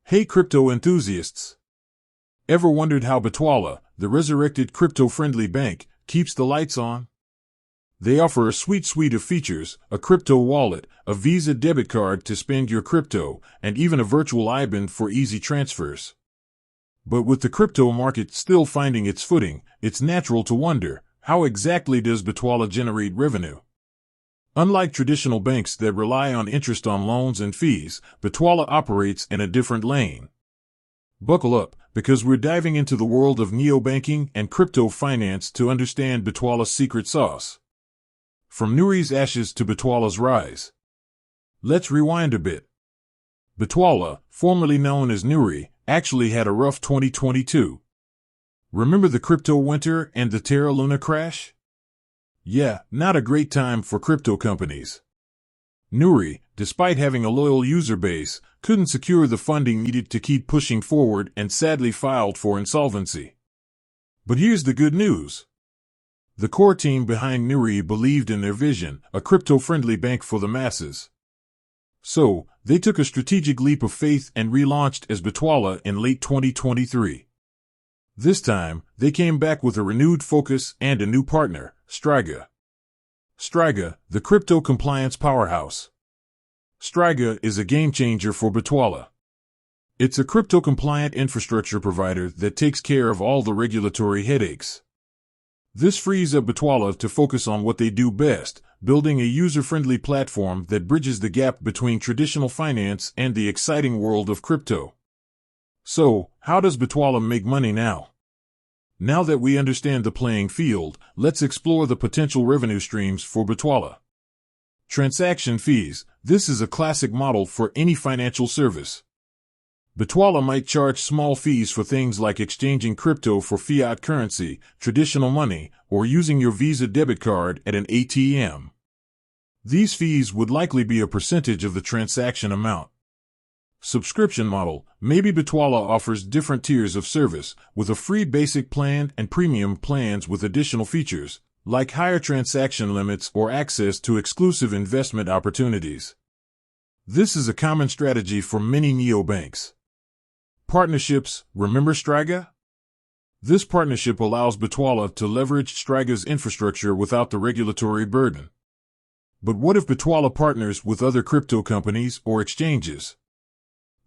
Hey crypto enthusiasts! Ever wondered how bitwala, the resurrected crypto-friendly bank, keeps the lights on? They offer a sweet suite of features: a crypto wallet, a Visa debit card to spend your crypto, and even a virtual IBAN for easy transfers. But with the crypto market still finding its footing, it's natural to wonder, how exactly does bitwala generate revenue? Unlike traditional banks that rely on interest on loans and fees, bitwala operates in a different lane. Buckle up, because we're diving into the world of neobanking and crypto finance to understand bitwala's secret sauce. From Nuri's ashes to bitwala's rise. Let's rewind a bit. Bitwala, formerly known as Nuri, actually had a rough 2022. Remember the crypto winter and the Terra Luna crash? Yeah, not a great time for crypto companies. Nuri, despite having a loyal user base, couldn't secure the funding needed to keep pushing forward and sadly filed for insolvency. But here's the good news. The core team behind Nuri believed in their vision, a crypto-friendly bank for the masses. So, they took a strategic leap of faith and relaunched as bitwala in late 2023. This time, they came back with a renewed focus and a new partner, Striga. Striga, the crypto compliance powerhouse. Striga is a game-changer for bitwala. It's a crypto-compliant infrastructure provider that takes care of all the regulatory headaches. This frees up bitwala to focus on what they do best, building a user-friendly platform that bridges the gap between traditional finance and the exciting world of crypto. So, how does bitwala make money now? Now that we understand the playing field, let's explore the potential revenue streams for bitwala. Transaction fees. This is a classic model for any financial service. Bitwala might charge small fees for things like exchanging crypto for fiat currency, traditional money, or using your Visa debit card at an ATM. These fees would likely be a percentage of the transaction amount. Subscription model. Maybe bitwala offers different tiers of service, with a free basic plan and premium plans with additional features, like higher transaction limits or access to exclusive investment opportunities. This is a common strategy for many neobanks. Partnerships. Remember Striga? This partnership allows bitwala to leverage Striga's infrastructure without the regulatory burden. But what if bitwala partners with other crypto companies or exchanges?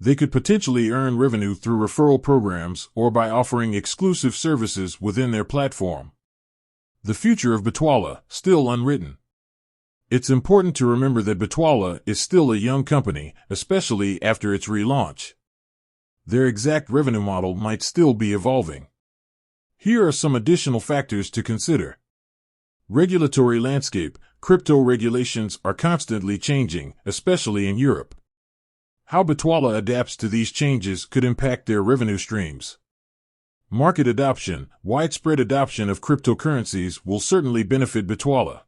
They could potentially earn revenue through referral programs or by offering exclusive services within their platform. The future of bitwala, still unwritten. It's important to remember that bitwala is still a young company, especially after its relaunch. Their exact revenue model might still be evolving. Here are some additional factors to consider. Regulatory landscape. Crypto regulations are constantly changing, especially in Europe. How bitwala adapts to these changes could impact their revenue streams. Market adoption. Widespread adoption of cryptocurrencies will certainly benefit bitwala.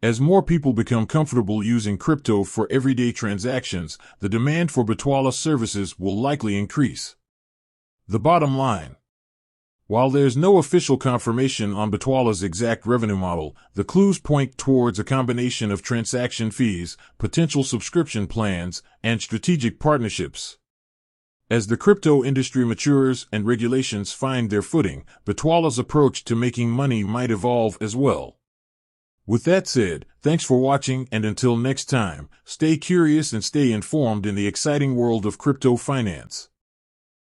As more people become comfortable using crypto for everyday transactions, the demand for bitwala services will likely increase. The bottom line. While there's no official confirmation on bitwala's exact revenue model, the clues point towards a combination of transaction fees, potential subscription plans, and strategic partnerships. As the crypto industry matures and regulations find their footing, bitwala's approach to making money might evolve as well. With that said, thanks for watching, and until next time, stay curious and stay informed in the exciting world of crypto finance.